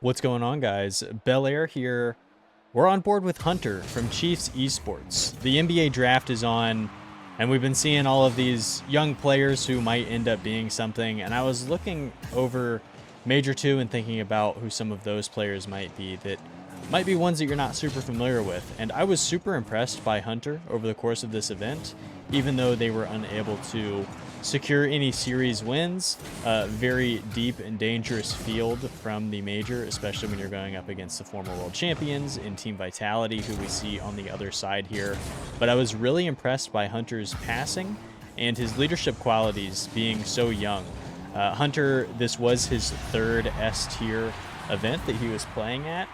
What's going on, guys? Bel Air here. We're on board with Hunter from Chiefs Esports. The NBA draft is on, and we've been seeing all of these young players who might end up being something. And I was looking over Major 2 and thinking about who some of those players might be that might be ones that you're not super familiar with. And I was super impressed by Hunter over the course of this event, even though they were unable to secure any series wins. Very deep and dangerous field from the major, especially when you're going up against the former world champions in Team Vitality, who we see on the other side here. But I was really impressed by Hunter's passing and his leadership qualities being so young. Hunter, this was his third S-tier event that he was playing at.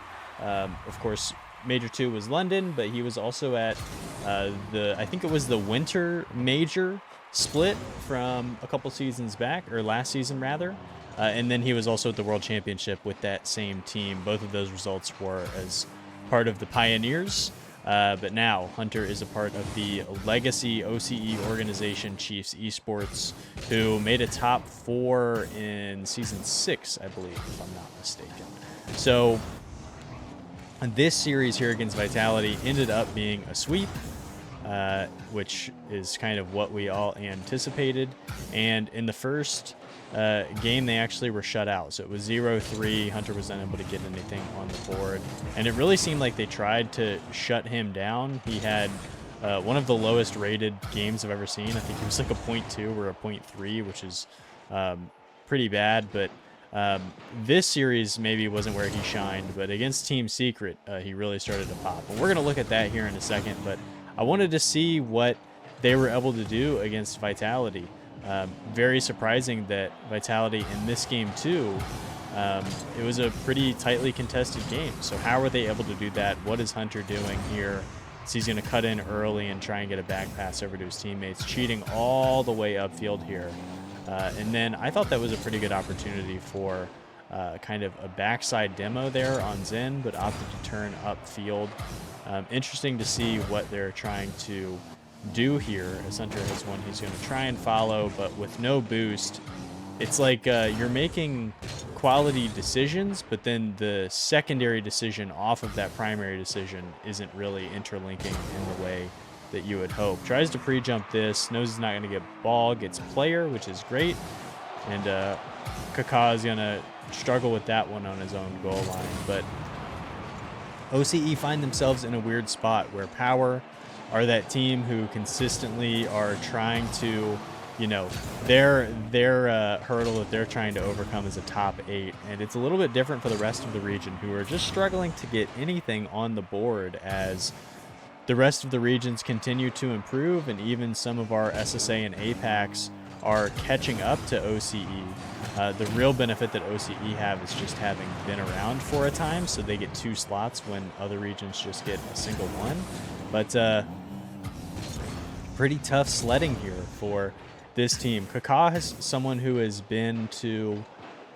Of course, Major 2 was London, but he was also at I think it was the Winter Major split from a couple seasons back, or last season rather, and then he was also at the World Championship with that same team. Both of those results were as part of the Pioneers, but now Hunter is a part of the legacy OCE organization, Chiefs Esports, who made a top 4 in season 6, I believe, if I'm not mistaken. So this series here against Vitality ended up being a sweep, which is kind of what we all anticipated. And in the first game, they actually were shut out. So it was 0-3. Hunter was unable to get anything on the board. And it really seemed like they tried to shut him down. He had one of the lowest rated games I've ever seen. I think it was like a 0.2 or a 0.3, which is pretty bad. But this series maybe wasn't where he shined. But against Team Secret, he really started to pop. And we're going to look at that here in a second. But I wanted to see what they were able to do against Vitality. Very surprising that Vitality in this game too, it was a pretty tightly contested game. So how were they able to do that? What is Hunter doing here? So he's going to cut in early and try and get a back pass over to his teammates, cheating all the way upfield here. And then I thought that was a pretty good opportunity for kind of a backside demo there on Zen, but opted to turn upfield. Interesting to see what they're trying to do here, as Hunter has one he's going to try and follow, but with no boost. It's like you're making quality decisions, but then the secondary decision off of that primary decision isn't really interlinking in the way that you would hope. Tries to pre-jump this, knows he's not going to get ball, gets player, which is great. And Kaka is going to struggle with that one on his own goal line, but OCE find themselves in a weird spot where Power are that team who consistently are trying to, you know, their hurdle that they're trying to overcome is a top 8, and it's a little bit different for the rest of the region, who are just struggling to get anything on the board as the rest of the regions continue to improve, and even some of our SSA and APACs are catching up to OCE. The real benefit that OCE have is just having been around for a time, so they get 2 slots when other regions just get a single one. But pretty tough sledding here for this team. Kaka is someone who has been to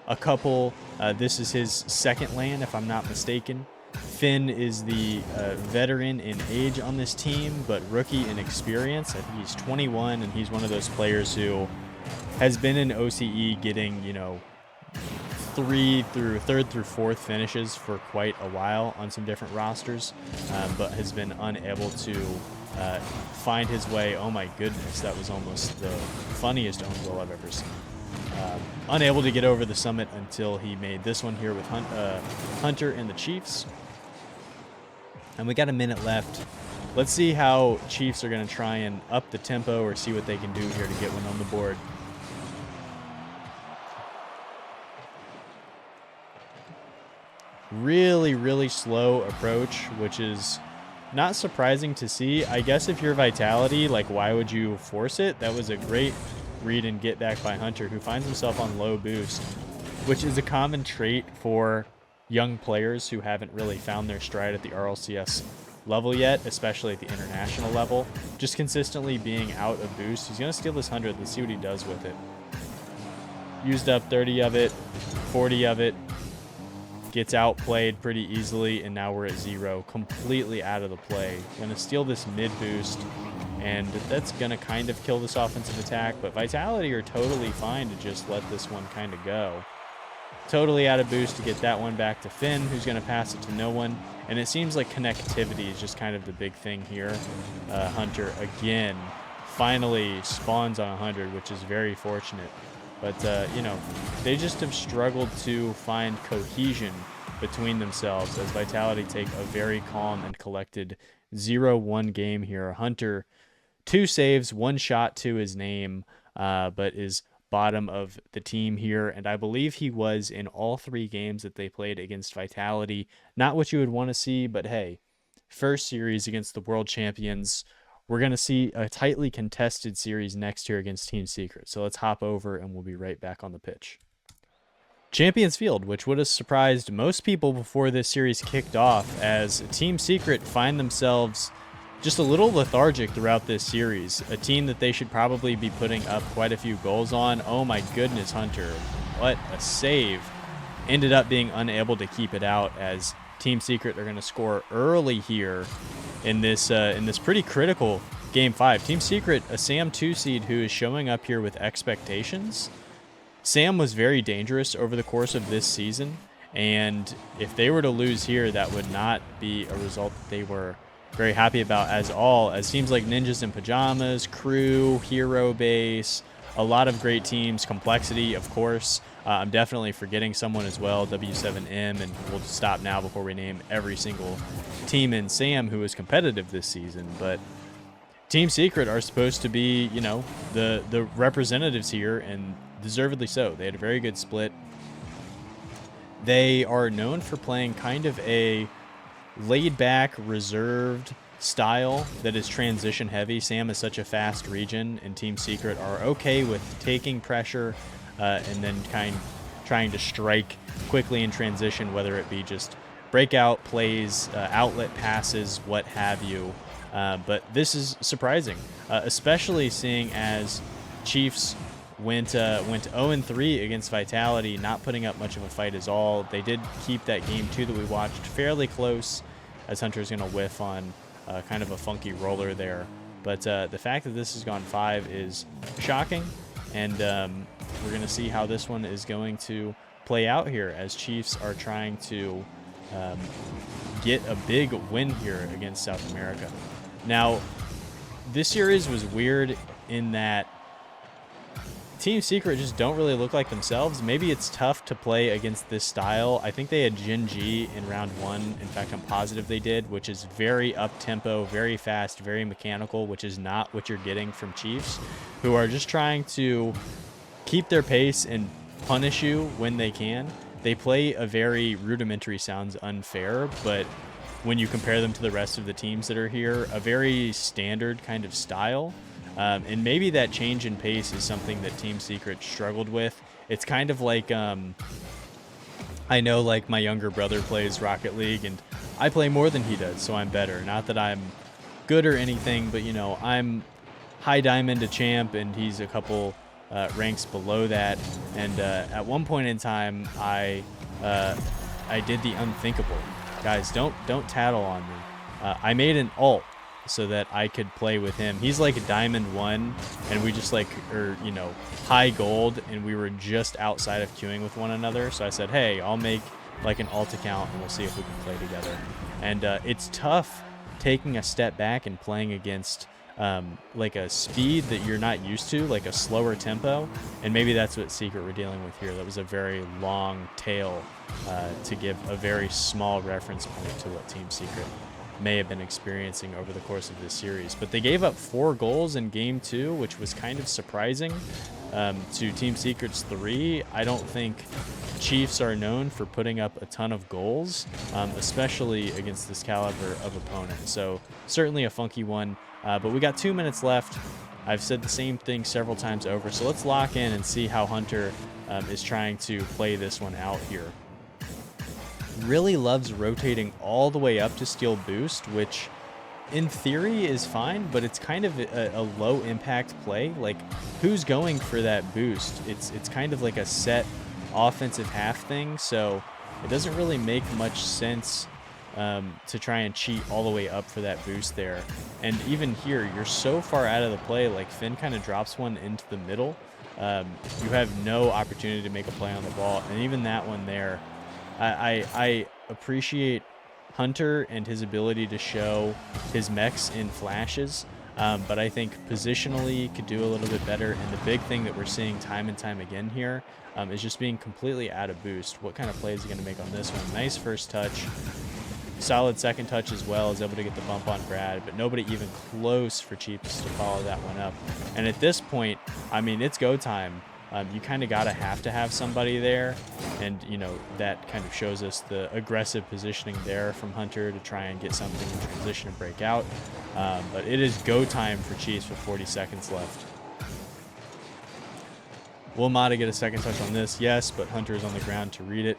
a couple. This is his second LAN, if I'm not mistaken. Finn is the veteran in age on this team, but rookie in experience. I think he's 21, and he's one of those players who has been in OCE getting, you know, 3rd through 4th finishes for quite a while on some different rosters, but has been unable to find his way. Oh my goodness, that was almost the funniest own goal I've ever seen. Unable to get over the summit until he made this one here with Hunter and the Chiefs. And we got a minute left. Let's see how Chiefs are going to try and up the tempo or see what they can do here to get one on the board. Really, really slow approach, which is not surprising to see. I guess if you're Vitality, like, why would you force it? That was a great read and get back by Hunter, who finds himself on low boost, which is a common trait for young players who haven't really found their stride at the RLCS level yet, especially at the international level. Just consistently being out of boost. He's going to steal this 100. Let's see what he does with it. Used up 30 of it, 40 of it. Gets outplayed pretty easily, and now we're at 0. Completely out of the play. Going to steal this mid boost, and that's going to kind of kill this offensive attack, but Vitality are totally fine to just let this one kind of go. totally out of boost to get that one back to Finn, who's going to pass it to no one. And it seems like connectivity is just kind of the big thing here. Hunter, again, finally spawns on 100, which is very fortunate. But, you know, they just have struggled to find cohesion between themselves as Vitality take a very calm and collected 0-1 game here. Hunter, 2 saves, 1 shot to his name, but is bottom of the team here, and I believe he was in all 3 games that they played against Vitality. Not what you would want to see, but hey, first series against the world champions. We're going to see a tightly contested series next year against Team Secret, so let's hop over and we'll be right back on the pitch. Champions Field, which would have surprised most people before this series kicked off, as Team Secret find themselves just a little lethargic throughout this series. A team that they should probably be putting up quite a few goals on. Oh my goodness, Hunter. What a save. Ended up being unable to keep it out, as Team Secret are going to score early here in this pretty critical Game 5. Team Secret, a Sam 2 seed who is showing up here with expectations. Sam was very dangerous over the course of this season, and if they were to lose here, that would not be a result that they were very happy about as teams like Ninjas in Pajamas, Crew, Hero Base, a lot of great teams, Complexity, of course. I'm definitely forgetting someone as well, W7M, and we'll stop now before we name every single team in Sam who is competitive this season. But Team Secret are supposed to be, you know, the representatives here, and deservedly so. They had a very good split. They are known for playing kind of a laid-back, reserved style that is transition heavy. Sam is such a fast region, and Team Secret are okay with taking pressure and then trying to strike quickly in transition, whether it be just breakout plays, outlet passes, what have you. But this is surprising, especially seeing as Chiefs went 0-3 against Vitality, not putting up much of a fight at all. They did keep that game 2 that we watched fairly close, as Hunter's going to whiff on kind of a funky roller there. But the fact that this has gone 5 is shocking, and we're going to see how this one is going to play out here, as Chiefs are trying to get a big win here against South America. Now, this series was weird in that Team Secret just don't really look like themselves. Maybe it's tough to play against this style. I think they had Gen G in round 1. In fact, I'm positive they did, which is very up-tempo, very fast, very mechanical, which is not what you're getting from Chiefs, who are just trying to keep their pace and punish you when they can. They play a very rudimentary, sounds unfair, but when you compare them to the rest of the teams that are here, a very standard kind of style. And maybe that change in pace is something that Team Secret struggled with. It's kind of like, I know like my younger brother plays Rocket League, and I play more than he does, so I'm better. Not that I'm good or anything, but you know, I'm high diamond to champ, and he's a couple ranks below that. And at one point in time, I did the unthinkable. Guys, don't tattle on me. I made an alt so that I could play with him. He's like a diamond 1, and we just like, you know, high gold, and we were just outside of queuing with one another. So I said, hey, I'll make like an alt account and we'll see if we can play together. And it's tough taking a step back and playing against like a speed that you're not used to, like a slower tempo. And maybe that's what Secret were dealing with here. That was a very long tail to give a very small reference point to what Team Secret may have been experiencing over the course of this series. But they gave up 4 goals in game 2, which was kind of surprising to Team Secret's 3. I don't think Chiefs are known for putting up a ton of goals, especially against this caliber of opponent. So certainly a funky one, but we got 2 minutes left. I've said the same thing several times over, so let's lock in and see how Hunter is trying to play this one out here. Really loves rotating all the way up to steal boost, which in theory is fine, but it's kind of a low impact play. Like, who's going for that boost? It's kind of like a set offensive half thing, so it doesn't really make much sense to try and cheat all the way up for that boost there. And even here, you're so far out of the play, like Finn kind of drops one into the middle, you have no opportunity to make a play on the ball. And even that one there, I appreciate Hunter and his ability to show his mechs in flashes, but I think positionally could do a little bit better. And the big thing that we're seeing time and time again here is just being completely out of boost. What kind of play is he going to make on this one? Nice first touch. Solid second touch as well, is able to get the bump on Brad, but nobody even close for Chiefs to follow that one up. And at this point, I mean, it's go time. You kind of have to have somebody there, and you know that kind of shows us the aggressive positioning there from Hunter to try and get something in transition and break out. But it is go time for Chiefs with 40 seconds left. Will Mata get a second touch on this? Yes, but Hunter is on the ground to read it.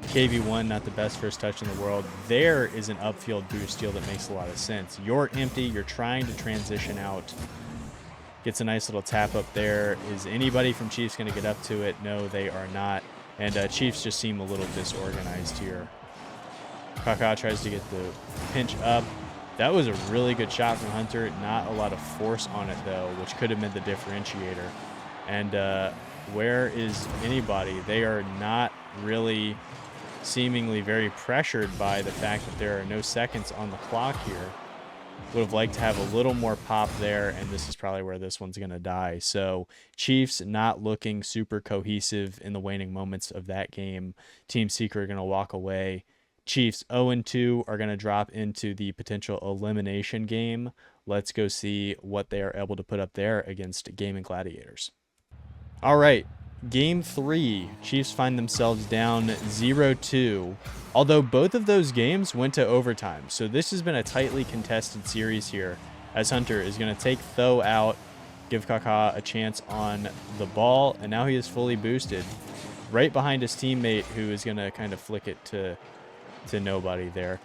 KV1, not the best first touch in the world. There is an upfield boost steal that makes a lot of sense. You're empty. You're trying to transition out. Gets a nice little tap up there. Is anybody from Chiefs going to get up to it? No, they are not. And Chiefs just seem a little disorganized here. Kaka tries to get the pinch up. That was a really good shot from Hunter. Not a lot of force on it, though, which could have been the differentiator. And where is anybody? They are not really seemingly very pressured by the fact that there are no seconds on the clock here. Would have liked to have a little more pop there, and this is probably where this one's going to die. So Chiefs not looking super cohesive in the waning moments of that game. Team Secret are going to walk away. Chiefs 0-2 are going to drop into the potential elimination game. Let's go see what they are able to put up there against Gaming Gladiators. All right. Game 3, Chiefs find themselves down 0-2, although both of those games went to overtime. So this has been a tightly contested series here, as Hunter is going to take Tho out, give Kaka a chance on the ball, and now he is fully boosted right behind his teammate, who is going to kind of flick it to nobody there.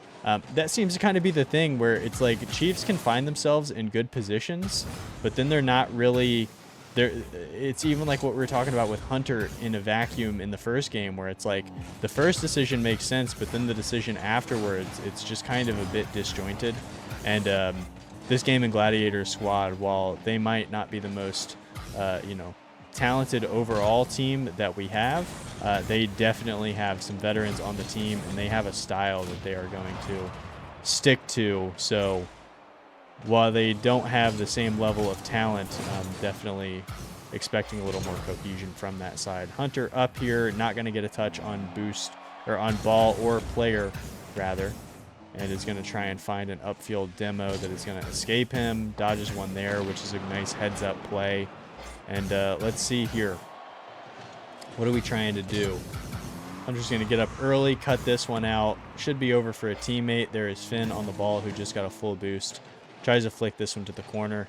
That seems to kind of be the thing where it's like Chiefs can find themselves in good positions, but then they're not really... It's even like what we were talking about with Hunter in a vacuum in the first game, where it's like the first decision makes sense, but then the decision afterwards, it's just kind of a bit disjointed. And this Gaming Gladiators squad, while they might not be the most, talented overall team that we have, they definitely have some veterans on the team, and they have a style that they are going to stick to. So while they don't have the same level of talent, definitely expecting a little more cohesion from that side. Hunter up here, not going to get a touch on boost, or on ball or player, rather, and is going to try and find an upfield demo that is going to escape him. Dodges one there, which is a nice heads-up play. And let's see here. What are we trying to do? Hunter's going to get up early, cut this one out. Should be over for a teammate. There is Finn on the ball, who just got a full boost. Tries to flick this one to the corner.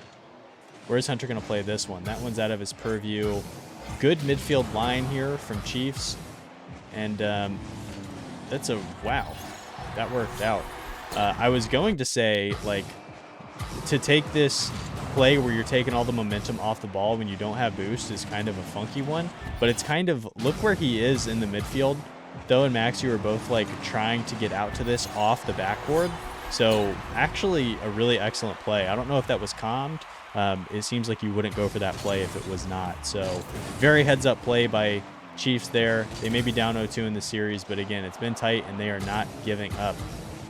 Where's Hunter going to play this one? That one's out of his purview. Good midfield line here from Chiefs. And that's a... wow. That worked out. I was going to say, like, to take this play where you're taking all the momentum off the ball when you don't have boost is kind of a funky one. But it's kind of... look where he is in the midfield. Tho and Max, you were both, like, trying to get out to this off the backboard. So actually a really excellent play. I don't know if that was calmed. It seems like you wouldn't go for that play if it was not. So very heads up play by Chiefs there. They may be down 0-2 in the series, but again, it's been tight and they are not giving up.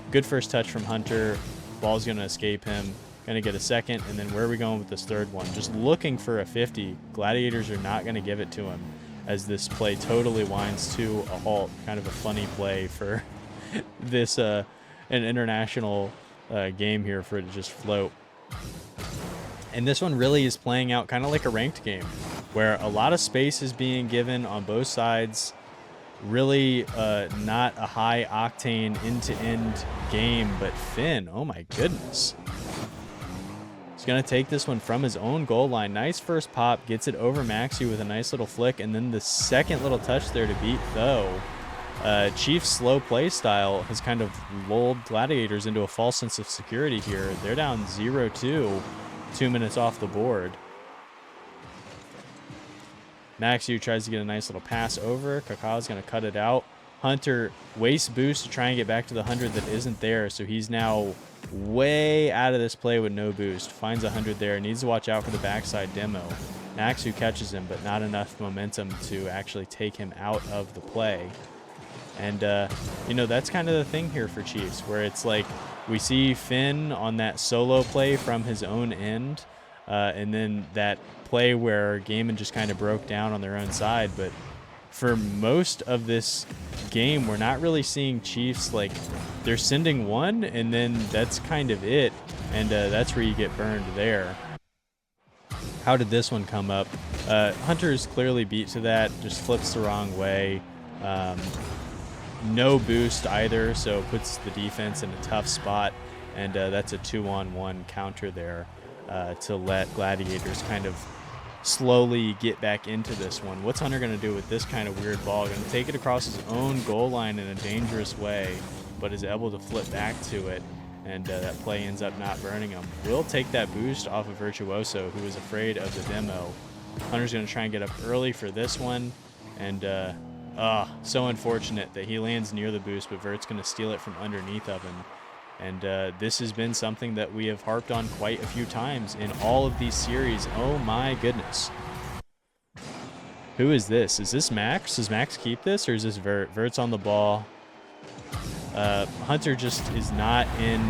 Good first touch from Hunter. Ball's going to escape him. Going to get a second. And then where are we going with this third one? Just looking for a 50. Gladiators are not going to give it to him, as this play totally winds to a halt. Kind of a funny play for this... an international game here for it to just float. And this one really is playing out kind of like a ranked game, where a lot of space is being given on both sides. Really not a high octane end-to-end game, but Finn, oh my goodness. He's going to take this one from his own goal line. Nice first pop, gets it over Maxi with a nice little flick, and then the second little touch there to beat Tho. Chiefs' slow play style has kind of lulled Gladiators into a false sense of security here. They're down 0-2, 2 minutes off the board. Maxu tries to get a nice little pass over. Kaka's going to cut it out. Hunter wastes boost to try and get back to the 100 that isn't there, so he's now way out of this play with no boost. Finds 100 there. Needs to watch out for the backside demo. Max who catches him, but not enough momentum to actually take him out of the play. And, you know, that's kind of the thing here for Chiefs, where it's like we see Finn on that solo play from his own end, and then that play where Gaiman just kind of broke down on their own side. But for most of this game, we're not really seeing Chiefs, like, they're sending one, and then that's kind of it, and that's where you get burned there. How did this one come up? Hunter is clearly beat to that, just flips the wrong way. No boost either, so puts the defense in a tough spot, and that's a 2-on-1 counter there to let Gladiators kind of slowly get back into this one. What's Hunter going to do with this kind of weird ball? Going to take it across his own goal line in a dangerous way, but is able to flip back to it, and that play ends up not burning him. Will take that boost off of Virtuoso, who is afraid of the demo. Hunter's going to try and get up early for this one, and so unfortunate that he lands near the boost, but Vert's going to steal it from underneath of him. And this has been something that we have harped on quite a few times in all of these series. Oh my goodness. Who is this? Is this Max? Does Max keep this, or is this Vert? Vert's on the ball. Hunter just is not in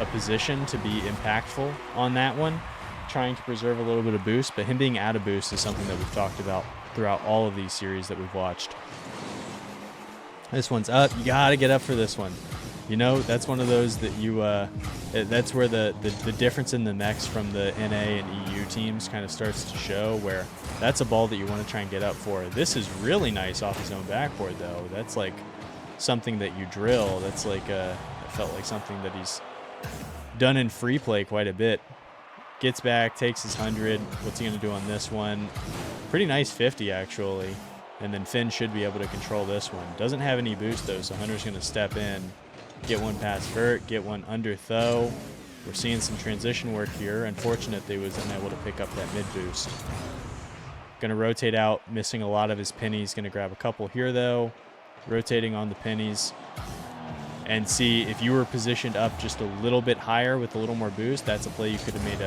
a position to be impactful on that one, trying to preserve a little bit of boost, but him being out of boost is something that we've talked about throughout all of these series that we've watched. This one's up. You gotta get up for this one. You know, that's one of those that you, that's where the difference in the mechs from the NA and EU teams kind of starts to show, where that's a ball that you want to try and get up for. This is really nice off his own backboard, though. That's like something that you drill. That's like, it felt like something that he's done in free play quite a bit. Gets back, takes his 100. What's he going to do on this one? Pretty nice 50, actually. And then Finn should be able to control this one. Doesn't have any boost, though, so Hunter's going to step in. Get one past Vert, get one under Tho. We're seeing some transition work here. Unfortunate they was unable to pick up that mid boost. Going to rotate out, missing a lot of his pennies. Going to grab a couple here, though. Rotating on the pennies. And see, if you were positioned up just a little bit higher with a little more boost, that's a play you could have made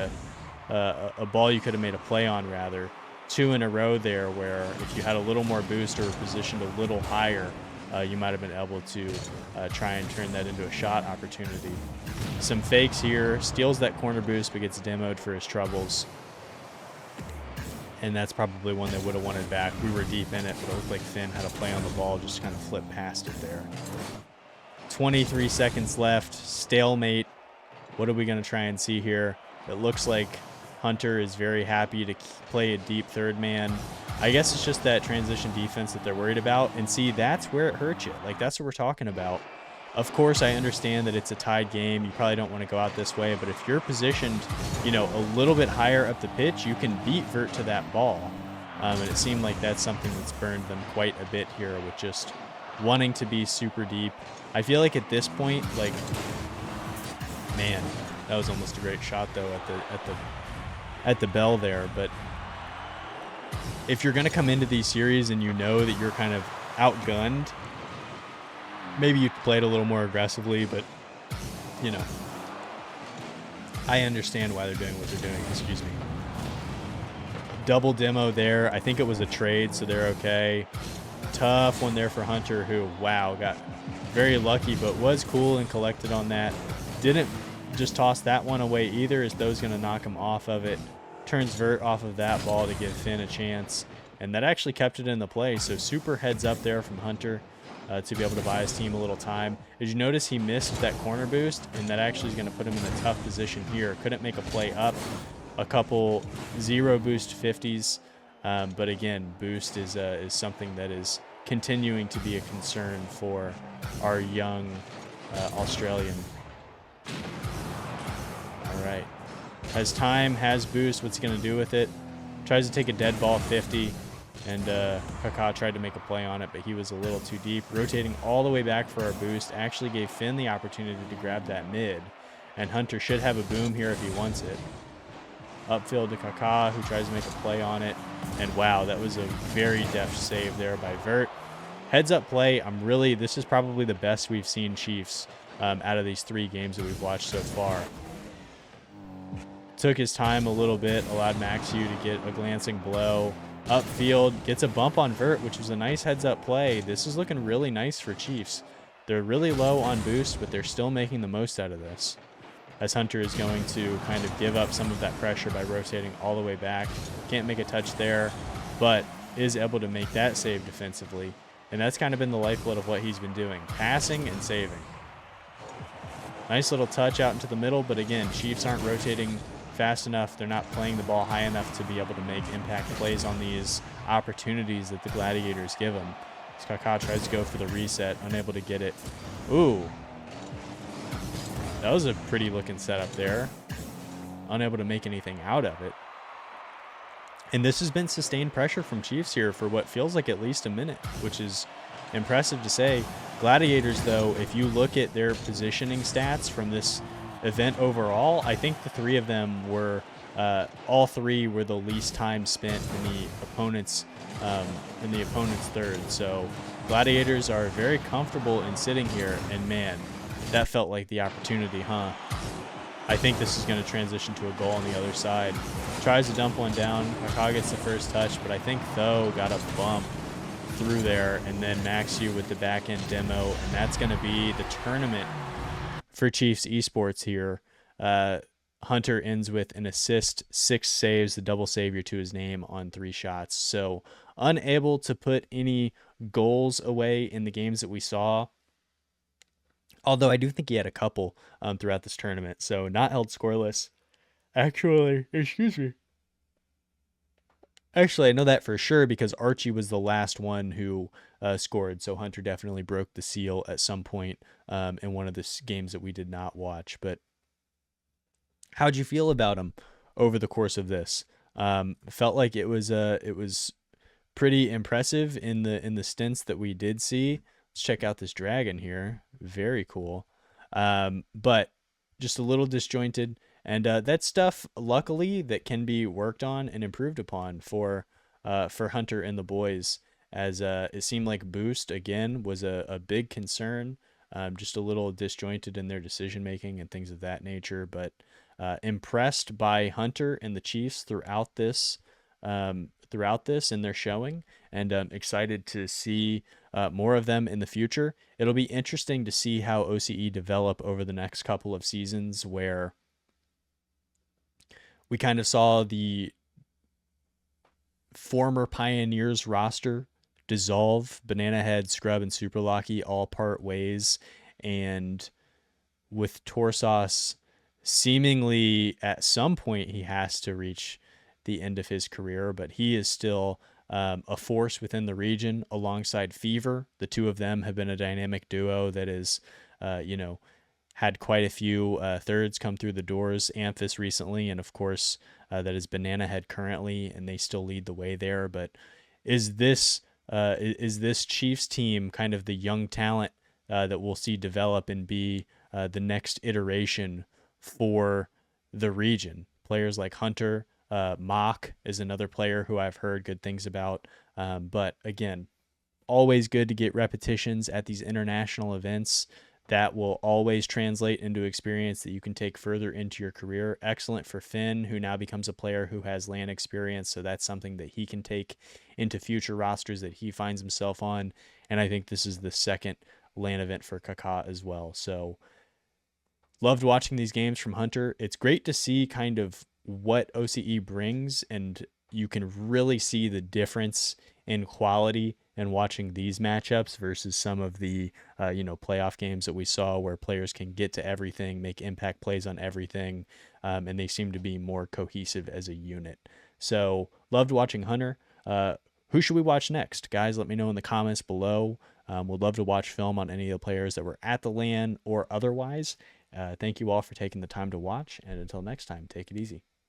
a ball you could have made a play on, rather. 2 in a row there, where if you had a little more boost or were positioned a little higher, you might have been able to try and turn that into a shot opportunity. Some fakes here, steals that corner boost, but gets demoed for his troubles. And that's probably one they would have wanted back. We were deep in it, but it looked like Finn had a play on the ball, just kind of flipped past it there. 23 seconds left, stalemate. What are we going to try and see here? It looks like Hunter is very happy to play a deep third man. I guess it's just that transition defense that they're worried about. And see, that's where it hurts you. Like, that's what we're talking about. Of course, I understand that it's a tied game. You probably don't want to go out this way. But if you're positioned, you know, a little bit higher up the pitch, you can beat Vert to that ball. And it seemed like that's something that's burned them quite a bit here, with just wanting to be super deep. I feel like at this point, like, man, that was almost a great shot, though, at the bell there. But if you're going to come into these series and you know that you're kind of outgunned, maybe you play it a little more aggressively, but, you know, I understand why they're doing what they're doing. Excuse me. Double demo there. I think it was a trade, so they're okay. Tough one there for Hunter, who, wow, got very lucky, but was cool and collected on that. Didn't just toss that one away either, as Tho's going to knock him off of it. Turns Vert off of that ball to give Finn a chance, and that actually kept it in the play. So super heads up there from Hunter to be able to buy his team a little time. Did you notice he missed that corner boost, and that actually is going to put him in a tough position here. Couldn't make a play up. A couple 0 boost 50s, but again, boost is something that is continuing to be a concern for our young Australian. All right. Has time, has boost. What's he going to do with it? Tries to take a dead ball 50, and Kaka tried to make a play on it, but he was a little too deep. Rotating all the way back for our boost actually gave Finn the opportunity to grab that mid, and Hunter should have a boom here if he wants it. Upfield to Kaka, who tries to make a play on it, and wow, that was a very deft save there by Vert. Heads up play. This is probably the best we've seen Chiefs out of these 3 games that we've watched so far. took his time a little bit, allowed Maxiu to get a glancing blow. Upfield, gets a bump on Vert, which was a nice heads-up play. This is looking really nice for Chiefs. They're really low on boost, but they're still making the most out of this, as hntr is going to kind of give up some of that pressure by rotating all the way back. Can't make a touch there, but is able to make that save defensively. And that's kind of been the lifeblood of what he's been doing, passing and saving. Nice little touch out into the middle, but again, Chiefs aren't rotating fast enough. They're not playing the ball high enough to be able to make impact plays on these opportunities that the Gladiators give them. As Kaka tries to go for the reset, unable to get it. Ooh. That was a pretty looking setup there. Unable to make anything out of it. And this has been sustained pressure from Chiefs here for what feels like at least a minute, which is impressive to say. Gladiators, though, if you look at their positioning stats from this event overall, I think the three of them were, all three were the least time spent in the opponent's third. So Gladiators are very comfortable in sitting here, and man, that felt like the opportunity, huh? I think this is going to transition to a goal on the other side. Tries to dump one down. Kaka gets the first touch, but I think Tho got a bump through there, and then Maxiu with the back end demo, and that's going to be the tournament for Chiefs Esports here. hntr ends with an assist, 6 saves, the double savior to his name on 3 shots. So unable to put any goals away in the games that we saw. Although I do think he had a couple throughout this tournament. So not held scoreless. Actually, I know that for sure because Archie was the last one who scored. So hntr definitely broke the seal at some point in one of the games that we did not watch. But how'd you feel about him over the course of this? Felt like it was pretty impressive in the stints that we did see. Let's check out this dragon here. Very cool. But just a little disjointed. And that's stuff, luckily, that can be worked on and improved upon for hntr and the boys, as it seemed like boost, again, was a big concern. Just a little disjointed in their decision-making and things of that nature. But impressed by hntr and the Chiefs throughout this in their showing, and excited to see more of them in the future. It'll be interesting to see how OCE develop over the next couple of seasons, where we kind of saw the former Pioneers roster dissolve. Banana Head, Scrub, and Super Locky all part ways, and with Torsauce seemingly at some point he has to reach the end of his career, but he is still a force within the region alongside Fever. The two of them have been a dynamic duo that is, had quite a few thirds come through the doors. Amphis recently, and of course that is Banana Head currently, and they still lead the way there. But is this Chiefs team kind of the young talent that we'll see develop and be the next iteration for the region? Players like hntr, Mock is another player who I've heard good things about. But again, always good to get repetitions at these international events. That will always translate into experience that you can take further into your career. Excellent for Finn, who now becomes a player who has LAN experience. So that's something that he can take into future rosters that he finds himself on. And I think this is the second LAN event for Kaka as well. So loved watching these games from hntr. It's great to see kind of what OCE brings, and you can really see the difference in quality in watching these matchups versus some of the playoff games that we saw where players can get to everything, make impact plays on everything, and they seem to be more cohesive as a unit. So loved watching hntr. Who should we watch next? Guys, let me know in the comments below. Would love to watch film on any of the players that were at the LAN or otherwise. Thank you all for taking the time to watch, and until next time, take it easy.